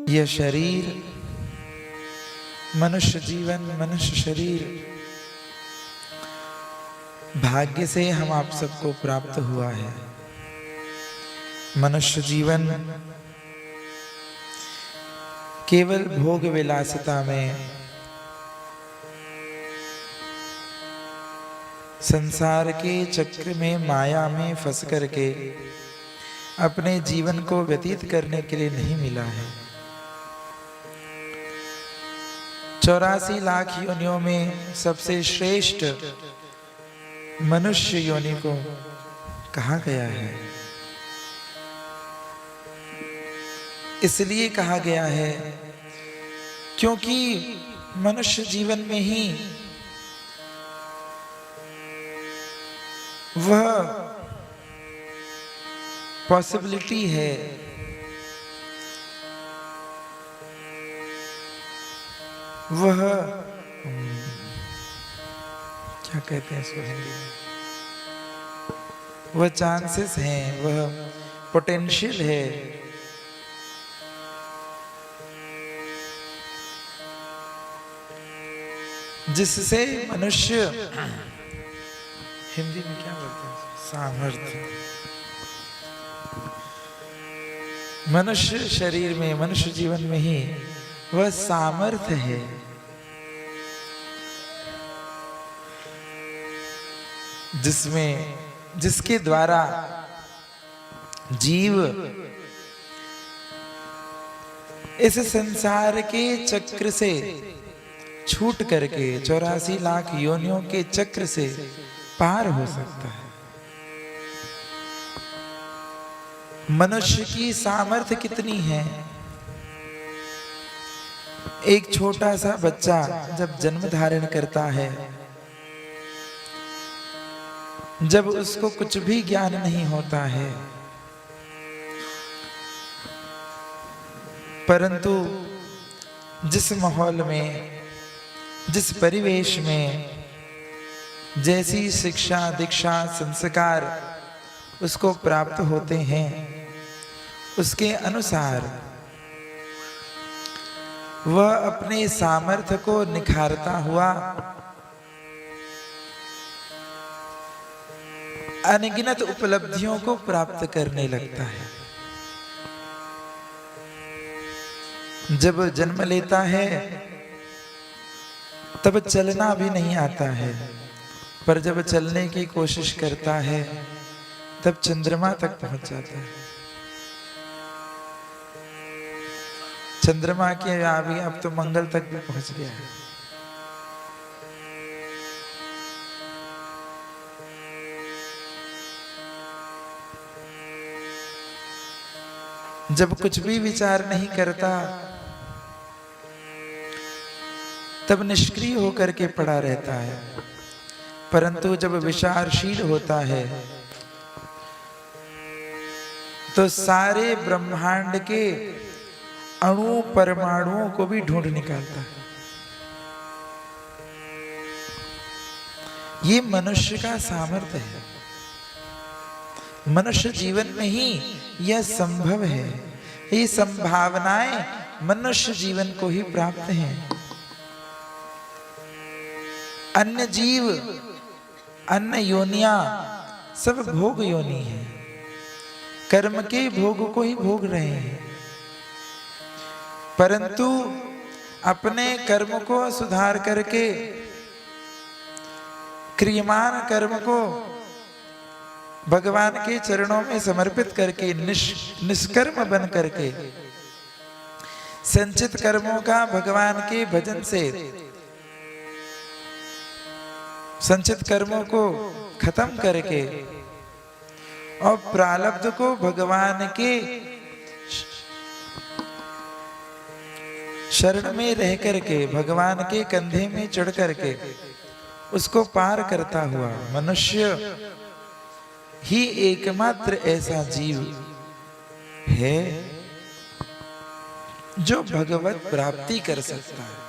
यह शरीर, मनुष्य जीवन, मनुष्य शरीर भाग्य से हम आप सबको प्राप्त हुआ है। मनुष्य जीवन केवल भोग विलासिता में, संसार के चक्र में, माया में फंस करके अपने जीवन को व्यतीत करने के लिए नहीं मिला है। 84 लाख योनियों में सबसे श्रेष्ठ मनुष्य योनि को कहा गया है। इसलिए कहा गया है क्योंकि मनुष्य जीवन में ही वह पॉसिबिलिटी है वह क्या कहते हैं इसको हिंदी में, वह चांसेस हैं, वह पोटेंशियल है जिससे मनुष्य, हिंदी में क्या बोलते हैं, सामर्थ्य, मनुष्य शरीर में, मनुष्य जीवन में ही वह सामर्थ्य है जिसके द्वारा जीव इस संसार के चक्र से छूट करके 84 लाख योनियों के चक्र से पार हो सकता है। मनुष्य की सामर्थ्य कितनी है? एक छोटा सा बच्चा जब जन्म धारण करता है, जब उसको कुछ भी ज्ञान नहीं होता है, परंतु जिस माहौल में, जिस परिवेश में जैसी शिक्षा, दीक्षा, संस्कार उसको प्राप्त होते हैं, उसके अनुसार वह अपने सामर्थ्य को निखारता हुआ अनगिनत उपलब्धियों को प्राप्त करने लगता है। जब जन्म लेता है तब चलना भी नहीं आता है, पर जब चलने की कोशिश करता है तब चंद्रमा तक पहुंच जाता है। चंद्रमा के अभी अब तो मंगल तक भी पहुंच गया है। जब कुछ भी विचार नहीं करता तब निष्क्रिय होकर के पड़ा रहता है, परंतु जब विचारशील होता है तो सारे ब्रह्मांड के अणु परमाणुओं को भी ढूंढ निकालता है। ये मनुष्य का सामर्थ्य है। मनुष्य जीवन में ही यह संभव है। ये संभावनाएं मनुष्य जीवन को ही प्राप्त हैं। अन्य जीव, अन्य योनियां सब भोग योनि है, कर्म के भोग को ही भोग रहे हैं, परंतु अपने कर्म को सुधार करके, क्रियमान कर्म को भगवान के चरणों में समर्पित करके, निष्कर्म बन करके, संचित कर्मों का भगवान के भजन से संचित कर्मों को खत्म करके और प्रारब्ध को भगवान के शरण में रह करके, भगवान के कंधे में चढ़ करके उसको पार करता हुआ मनुष्य ही एकमात्र ऐसा जीव है जो भगवत प्राप्ति कर सकता है।